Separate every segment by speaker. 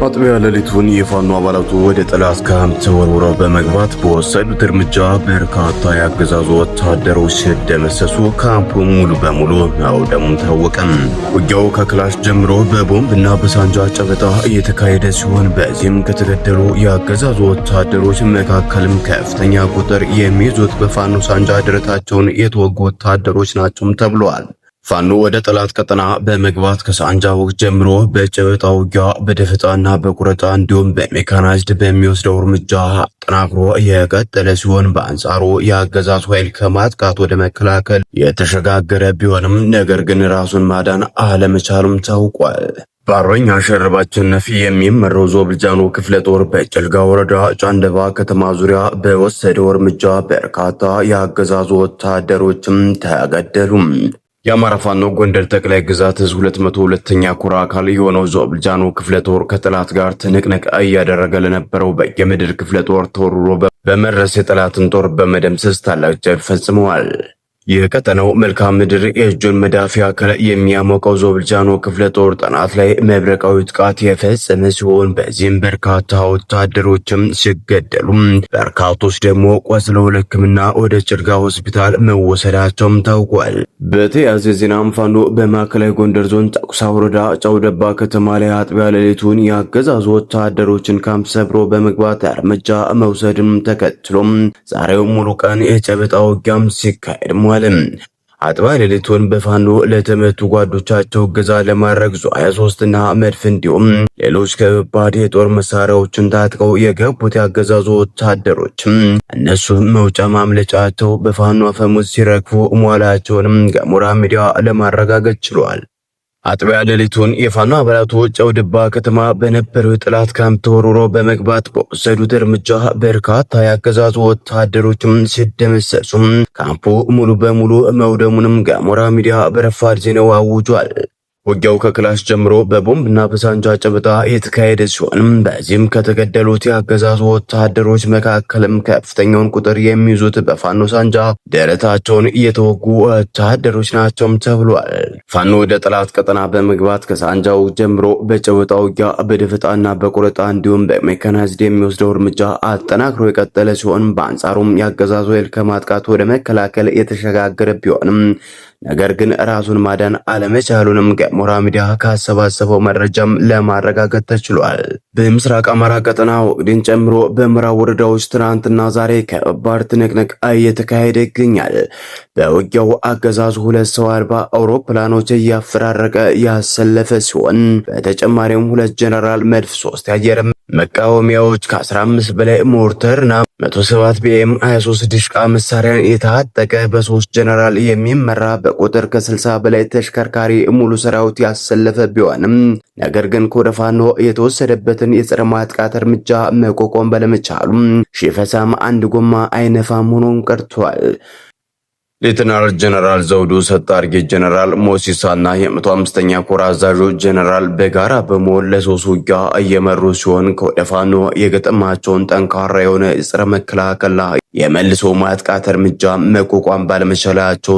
Speaker 1: አጥቢያ ሌሊቱን የፋኖ አባላቱ ወደ ጠላት ካምፕ ተወርውረው በመግባት በወሰዱት እርምጃ በርካታ የአገዛዙ ወታደሮች ሲደመሰሱ ካምፑ ሙሉ በሙሉ መውደሙም ታወቀ። ውጊያው ከክላሽ ጀምሮ በቦምብና በሳንጃ ጨበጣ እየተካሄደ ሲሆን በዚህም ከተገደሉ የአገዛዙ ወታደሮች መካከልም ከፍተኛ ቁጥር የሚይዙት በፋኖ ሳንጃ ደረታቸውን የተወጉ ወታደሮች ናቸውም ተብሏል። ፋኖ ወደ ጠላት ቀጠና በመግባት ከሳንጃ ወቅት ጀምሮ በጨበጣ ውጊያ በደፈጣና በቁረጣ እንዲሁም በሜካናይዝድ በሚወስደው እርምጃ አጠናክሮ የቀጠለ ሲሆን በአንጻሩ የአገዛዙ ኃይል ከማጥቃት ወደ መከላከል የተሸጋገረ ቢሆንም ነገር ግን ራሱን ማዳን አለመቻሉም ታውቋል። በአርበኛ ሸረባችን ነፊ የሚመራው ዞብልጃኖ ክፍለ ጦር በጭልጋ ወረዳ ጫንደባ ከተማ ዙሪያ በወሰደው እርምጃ በርካታ የአገዛዙ ወታደሮችም ተገደሉ። የአማራ ፋኖ ጎንደር ጠቅላይ ግዛት ዕዝ 202ኛ ኮር አካል የሆነው ዞብልጃኖ ክፍለ ጦር ከጠላት ጋር ትንቅንቅ እያደረገ ለነበረው በየምድር ክፍለ ጦር ተወርሮ በመድረስ የጠላትን ጦር በመደምሰስ ታላቅ ጀብድ ፈጽመዋል። የቀጠናው መልክዓ ምድር የእጁን መዳፍ ያክል የሚያሞቀው ዞብልጃኖ ክፍለ ጦር ጠላት ላይ መብረቃዊ ጥቃት የፈጸመ ሲሆን በዚህም በርካታ ወታደሮችም ሲገደሉ በርካቶች ደግሞ ቆስለው ለሕክምና ወደ ጭልጋ ሆስፒታል መወሰዳቸውም ታውቋል። በተያያዘ ዜናም ፋኖ በማዕከላዊ ጎንደር ዞን ጣቁሳ ወረዳ ጫውደባ ከተማ ላይ አጥቢያ ሌሊቱን የአገዛዙ ወታደሮችን ካምፕ ሰብሮ በመግባት እርምጃ መውሰድም ተከትሎም ዛሬው ሙሉ ቀን የጨበጣ ውጊያም ሲካሄድ አጥቢያ ሌሊቱን በፋኖ ለተመቱ ጓዶቻቸው እገዛ ለማድረግ ዙ 23 እና መድፍ እንዲሁም ሌሎች ከባድ የጦር መሳሪያዎችን ታጥቀው የገቡት ያገዛዙ ወታደሮች እነሱ መውጫ ማምለጫቸው በፋኖ አፈሙዝ ሲረግፉ ሟላቸውንም ገሞራ ሚዲያ ለማረጋገጥ ችሏል። አጥቢያ ሌሊቱን የፋኖ አባላቱ ጫውደባ ከተማ በነበረው የጠላት ካምፕ ተወርውረው በመግባት በወሰዱት እርምጃ በርካታ ያገዛዙ ወታደሮችም ሲደመሰሱ ካምፑ ሙሉ በሙሉ መውደሙንም ገሞራ ሚዲያ በረፋድ ዜናው አውጇል። ውጊያው ከክላሽ ጀምሮ በቦምብና በሳንጃ ጨበጣ የተካሄደ ሲሆን በዚህም ከተገደሉት የአገዛዙ ወታደሮች መካከልም ከፍተኛውን ቁጥር የሚይዙት በፋኖ ሳንጃ ደረታቸውን የተወጉ ወታደሮች ናቸውም ተብሏል። ፋኖ ወደ ጠላት ቀጠና በመግባት ከሳንጃው ጀምሮ በጨበጣ ውጊያ በደፈጣና በቁረጣ እንዲሁም በሜካናይዝድ የሚወስደው እርምጃ አጠናክሮ የቀጠለ ሲሆን በአንጻሩም የአገዛዙ ኃይል ከማጥቃት ወደ መከላከል የተሸጋገረ ቢሆንም ነገር ግን ራሱን ማዳን አለመቻሉንም ገሞራ ሚዲያ ካሰባሰበው መረጃም ለማረጋገጥ ተችሏል። በምስራቅ አማራ ቀጠና ወግድን ጨምሮ በምዕራብ ወረዳዎች ትናንትና ዛሬ ከባድ ትንቅንቅ እየተካሄደ ይገኛል። በውጊያው አገዛዙ 2 ሰው አልባ አውሮፕላኖች እያፈራረቀ ያሰለፈ ሲሆን በተጨማሪም 2 ጀነራል መድፍ 3 የአየር መቃወሚያዎች ከ15 በላይ ሞርተርና 107 ቢኤም 23 ድሽቃ መሳሪያን የታጠቀ በ3 ጀነራል የሚመራ በቁጥር ከ60 በላይ ተሽከርካሪ ሙሉ ሰራዊት ያሰለፈ ቢሆንም ነገር ግን ከወደ ፋኖ የተወሰደበትን የጸረ ማጥቃት እርምጃ መቆቆም ባለመቻሉ ሺፈሳም አንድ ጎማ አይነፋም ሆኖን ቀርቷል። ሌተናል ጀነራል ዘውዱ ሰጣርጌ ጀነራል ሞሲሳና የ105ኛ ኮር አዛዡ ጀነራል በጋራ በመሆን ለሶስት ውጊያ እየመሩ ሲሆን ከወደ ፋኖ የገጠማቸውን ጠንካራ የሆነ የጸረ መከላከል የመልሶ ማጥቃት እርምጃ መቋቋም ባለመቻላቸው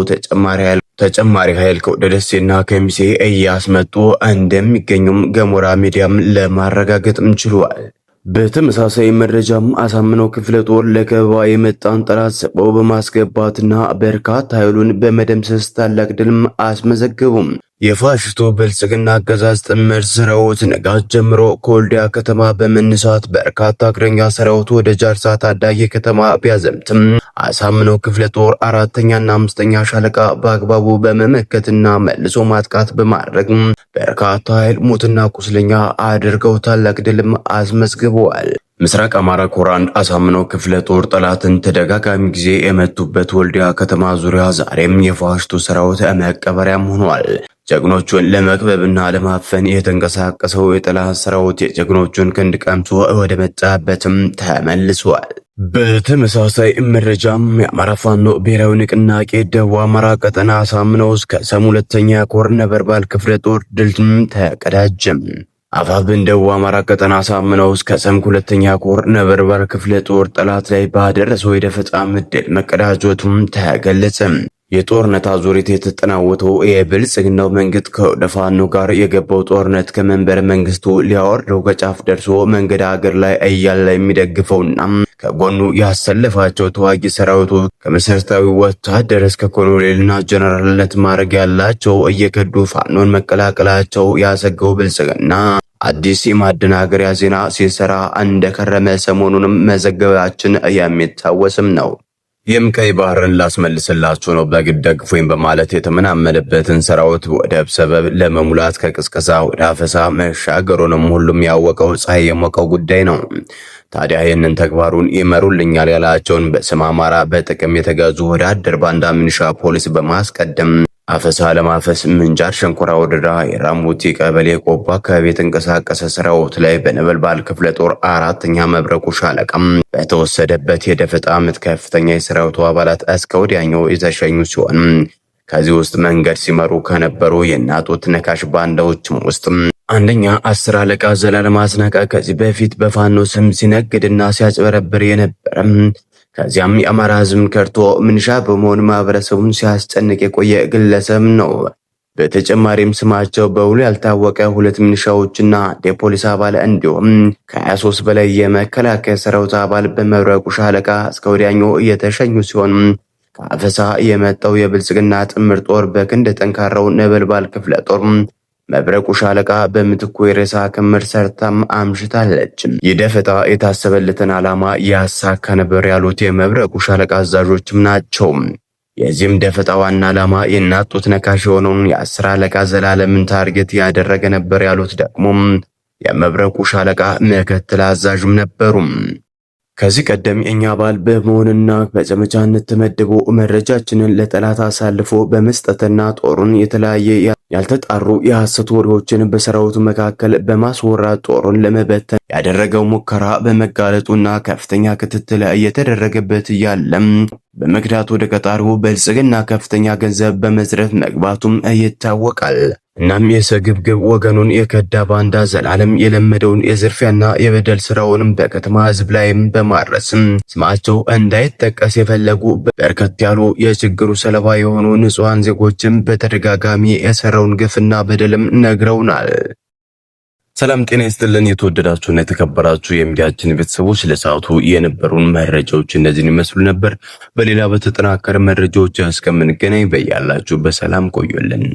Speaker 1: ተጨማሪ ኃይል ከወደ ደሴና ከሚሴ እያስመጡ እንደሚገኙም ገሞራ ሚዲያም ለማረጋገጥም ችሏል። በተመሳሳይ መረጃም አሳምነው ክፍለ ጦር ለከበባ የመጣን ጠላት ሰበው በማስገባትና በርካታ ኃይሉን በመደምሰስ ታላቅ ድልም አስመዘገቡም። የፋሽስቱ ብልጽግና አገዛዝ ጥምር ሰራዊት ንጋት ጀምሮ ከወልዲያ ከተማ በመነሳት በርካታ እግረኛ ሰራዊት ወደ ጃርሳ ታዳጊ ከተማ ቢያዘምትም አሳምነው ክፍለ ጦር 4ኛና 5ኛ ሻለቃ በአግባቡ በመመከትና መልሶ ማጥቃት በማድረግ በርካታ ኃይል ሞትና ቁስለኛ አድርገው ታላቅ ድልም አስመዝግበዋል። ምስራቅ አማራ ኮር 1 አሳምነው ክፍለ ጦር ጠላትን ተደጋጋሚ ጊዜ የመቱበት ወልዲያ ከተማ ዙሪያ ዛሬም የፋሽስቱ ሰራዊት መቀበሪያም ሆኗል። ጀግኖቹን ለመክበብና ለማፈን የተንቀሳቀሰው የጠላት ሰራዊት የጀግኖቹን ክንድ ቀምቶ ወደ መጣበትም ተመልሷል። በተመሳሳይ መረጃም የአማራ ፋኖ ብሔራዊ ንቅናቄ ደቡብ አማራ ቀጠና አሳምነው እስከ ሰም 2ኛ ኮር ነበልባል ክፍለ ጦር ድልም ተቀዳጀም። አፋብን ደቡብ አማራ ቀጠና አሳምነው እስከ ሰም 2ኛ ኮር ነበልባል ክፍለ ጦር ጠላት ላይ ባደረሰው የደፈጣ ምድል መቀዳጀቱም ተገለጸ። የጦርነት አዙሪት የተጠናወተው የብልጽግናው መንግስት ከፋኖ ጋር የገባው ጦርነት ከመንበረ መንግስቱ ሊያወርደው ከጫፍ ደርሶ መንገድ ሀገር ላይ እያለ የሚደግፈውና ከጎኑ ያሰለፋቸው ተዋጊ ሰራዊቱ ከመሰረታዊ ወታደር እስከ ኮሎኔልና ጀነራልነት ማዕረግ ያላቸው እየከዱ ፋኖን መቀላቀላቸው ያሰገው ብልጽግና አዲስ የማደናገሪያ ዜና ሲሰራ እንደከረመ ሰሞኑንም መዘገባችን የሚታወስም ነው። ይህም ቀይ ባህርን ላስመልስላችሁ ነው በግድ ደግፉኝ በማለት የተመናመነበትን ሰራዊት ወደብ ሰበብ ለመሙላት ከቅስቀሳ ወደ አፈሳ መሻገሩንም ሁሉም ያወቀው ፀሐይ የሞቀው ጉዳይ ነው። ታዲያ ይህንን ተግባሩን ይመሩልኛል ያላቸውን በስም አማራ በጥቅም የተገዙ ወዳደር ባንዳ ሚኒሻ ፖሊስ በማስቀደም አፈሳ ለማፈስ ምንጃር ሸንኮራ ወረዳ የራሙቲ ቀበሌ ቆቦ አካባቢ የተንቀሳቀሰ ሰራዊት ላይ በነበልባል ክፍለ ጦር አራተኛ መብረቁ ሻለቃም በተወሰደበት የደፈጣ ምት ከፍተኛ የሰራዊቱ አባላት እስከ ወዲያኛው የተሸኙ ሲሆን ከዚህ ውስጥ መንገድ ሲመሩ ከነበሩ የናጡት ነካሽ ባንዳዎችም ውስጥ አንደኛ 10 አለቃ ዘላለም አስናቀ ከዚህ በፊት በፋኖ ስም ሲነግድና ሲያጭበረብር የነበረ ከዚያም የአማራ ሕዝብን ከርቶ ምንሻ በመሆን ማህበረሰቡን ሲያስጨንቅ የቆየ ግለሰብ ነው። በተጨማሪም ስማቸው በውሉ ያልታወቀ 2 ምንሻዎችና የፖሊስ አባል እንዲሁም ከ23 በላይ የመከላከያ ሰራዊት አባል በመብረቁ ሻለቃ እስከ ወዲያኛው እየተሸኙ ሲሆን ከአፈሳ የመጣው የብልጽግና ጥምር ጦር በክንድ ጠንካራው ነበልባል ክፍለ ጦር መብረቁ ሻለቃ በምትኩ የሬሳ ክምር ሰርታም አምሽታለች። የደፈጣ የታሰበለትን ዓላማ ያሳካ ነበር ያሉት የመብረቁ ሻለቃ አዛዦችም ናቸው። የዚህም ደፈጣ ዋና ዓላማ የናጡት ነካሽ የሆነውን የ10 አለቃ ዘላለምን ታርጌት ያደረገ ነበር ያሉት ደግሞ የመብረቁ ሻለቃ ምክትል አዛዥም ነበሩ። ከዚህ ቀደም የኛ አባል በመሆንና በዘመቻነት ተመድቦ መረጃችንን ለጠላት አሳልፎ በመስጠትና ጦሩን የተለያየ ያልተጣሩ የሐሰት ወሬዎችን በሰራዊቱ መካከል በማስወራት ጦሩን ለመበተን ያደረገው ሙከራ በመጋለጡና ከፍተኛ ክትትል እየተደረገበት እያለም በመክዳት ወደ ቀጣሪው ብልጽግና ከፍተኛ ገንዘብ በመዝረፍ መግባቱም ይታወቃል። እናም የሰግብግብ ወገኑን የከዳ ባንዳ ዘላለም የለመደውን የዝርፊያና የበደል ስራውንም በከተማ ህዝብ ላይም በማድረስም ስማቸው እንዳይጠቀስ የፈለጉ በርከት ያሉ የችግሩ ሰለባ የሆኑ ንጹሃን ዜጎችም በተደጋጋሚ የሰራውን ግፍና በደልም ነግረውናል። ሰላም ጤና ይስጥልን። የተወደዳችሁና የተከበራችሁ የሚዲያችን ቤተሰቦች ለሰዓቱ የነበሩን መረጃዎች እነዚህን ይመስሉ ነበር። በሌላ በተጠናከረ መረጃዎች እስከምንገናኝ በያላችሁ በሰላም ቆዩልን።